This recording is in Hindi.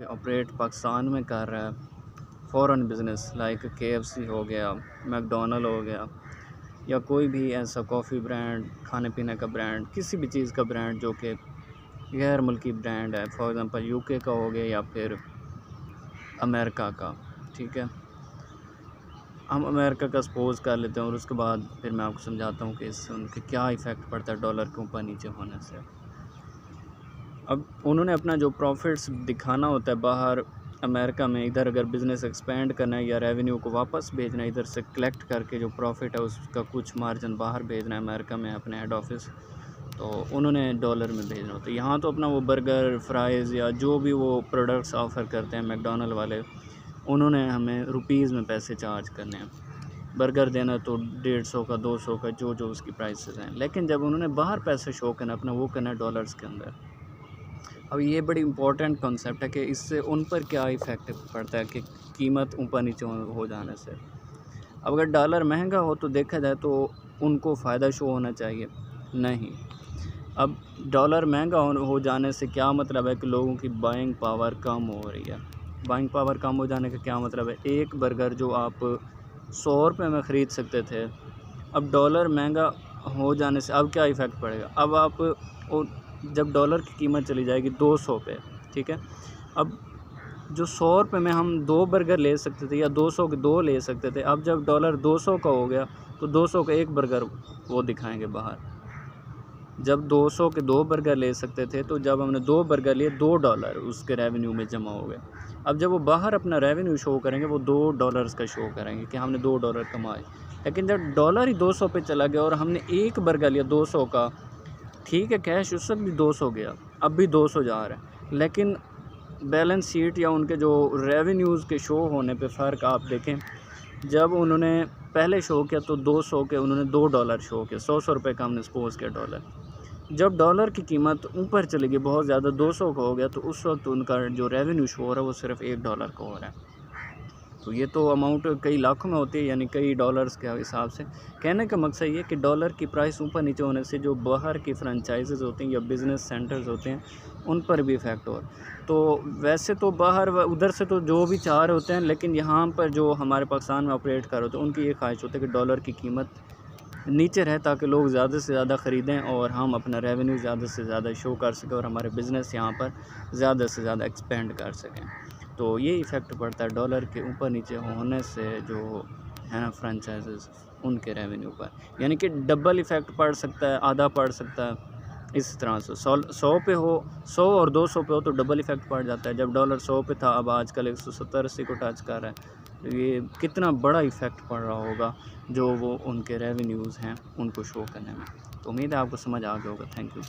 कि ऑपरेट पाकिस्तान में कर रहा है फ़ॉरेन बिज़नेस लाइक KFC हो गया, मैकडोनल्ड हो गया, या कोई भी ऐसा कॉफ़ी ब्रांड, खाने पीने का ब्रांड, किसी भी चीज़ का ब्रांड जो कि गैर मुल्की ब्रांड है, फॉर एग्ज़ाम्पल यूके का हो गया या फिर अमेरिका का, ठीक है। हम अमेरिका का सपोज़ कर लेते हैं और उसके बाद फिर मैं आपको समझाता हूँ कि इससे उनके क्या इफ़ेक्ट पड़ता है डॉलर के ऊपर नीचे होने से। अब उन्होंने अपना जो प्रॉफिट्स दिखाना होता है बाहर अमेरिका में, इधर अगर बिज़नेस एक्सपेंड करना है या रेवेन्यू को वापस भेजना है, इधर से कलेक्ट करके जो प्रॉफिट है उसका कुछ मार्जिन बाहर भेजना है अमेरिका में अपने हेड ऑफिस, तो उन्होंने डॉलर में भेजना होता है। यहाँ तो अपना वो बर्गर, फ्राइज़ या जो भी वो प्रोडक्ट्स ऑफ़र करते हैं मैकडोनल्ड वाले, उन्होंने हमें रुपीज़ में पैसे चार्ज करने हैं। बर्गर देना तो 150 का, 200 का, जो जो उसकी प्राइसेस हैं। लेकिन जब उन्होंने बाहर पैसे शो करना अपना, वो करना है डॉलर्स के अंदर। अब ये बड़ी इम्पोर्टेंट कॉन्सेप्ट है कि इससे उन पर क्या इफ़ेक्ट पड़ता है कि कीमत ऊपर नीचे हो जाने से। अब अगर डॉलर महंगा हो तो देखा जाए तो उनको फ़ायदा शो होना चाहिए, नहीं। अब डॉलर महंगा हो जाने से क्या मतलब है कि लोगों की बाइंग पावर कम हो रही है। बाइंग पावर कम हो जाने का क्या मतलब है, एक बर्गर जो आप 100 रुपये में ख़रीद सकते थे, अब डॉलर महंगा हो जाने से अब क्या इफ़ेक्ट पड़ेगा। अब आप जब डॉलर की कीमत चली जाएगी 200 पे, ठीक है। अब जो 100 रुपये में हम 2 बर्गर ले सकते थे या 200 के 2 ले सकते थे, अब जब डॉलर 200 का हो गया तो 200 का 1 बर्गर वो दिखाएंगे बाहर। जब 200 के 2 बर्गर ले सकते थे तो जब हमने 2 बर्गर लिए, $2 उसके रेवेन्यू में जमा हो गए। अब जब वो बाहर अपना रेवेन्यू शो करेंगे वो $2 का शो करेंगे कि हमने $2 कमाए। लेकिन जब डॉलर ही 200 पे चला गया और हमने 1 बर्गर लिया 200 का, ठीक है कैश उस वक्त भी 200 गया, अब भी 200 जा रहा है, लेकिन बैलेंस शीट या उनके जो रेवेन्यूज़ के शो होने पे फ़र्क आप देखें। जब उन्होंने पहले शो किया तो 200 के उन्होंने $2 शो किया, 100 रुपये का हमने सपोज़ किया डॉलर। जब डॉलर की कीमत ऊपर चली गई बहुत ज़्यादा, 200 का हो गया, तो उस वक्त उनका जो रेवेन्यू शो हो रहा है वो सिर्फ $1 का हो रहा है। तो ये तो अमाउंट कई लाखों में होती है, यानी कई डॉलर्स के हिसाब से। कहने का मकसद ये कि डॉलर की प्राइस ऊपर नीचे होने से जो बाहर की फ्रेंचाइज़ीज़ होती हैं या बिज़नेस सेंटर्स होते हैं उन पर भी इफ़ेक्ट हो। तो वैसे तो बाहर उधर से तो जो भी चाह रहे होते हैं, लेकिन यहाँ पर जो हमारे पाकिस्तान में ऑपरेट कर रहे होते हैं उनकी ये ख्वाहिश होती है कि डॉलर की कीमत नीचे रहे ताकि लोग ज़्यादा से ज़्यादा ख़रीदें और हम अपना रेवेन्यू ज़्यादा से ज़्यादा शो कर सकें और हमारे बिज़नेस यहाँ पर ज़्यादा से ज़्यादा एक्सपेंड कर सकें। तो ये इफ़ेक्ट पड़ता है डॉलर के ऊपर नीचे होने से जो है ना फ्रेंचाइज़ीज़ उनके रेवेन्यू पर, यानी कि डबल इफ़ेक्ट पड़ सकता है, आधा पड़ सकता है। इस तरह से 100 पे हो, 100 और 200 पे हो तो डबल इफ़ेक्ट पड़ जाता है। जब डॉलर 100 पे था, अब आजकल 170-80 को टच कर रहा है, तो ये कितना बड़ा इफ़ेक्ट पड़ रहा होगा जो वो उनके रेवेन्यूज़ हैं उनको शो करने में। तो उम्मीद है आपको समझ आ गया होगा। Thank you.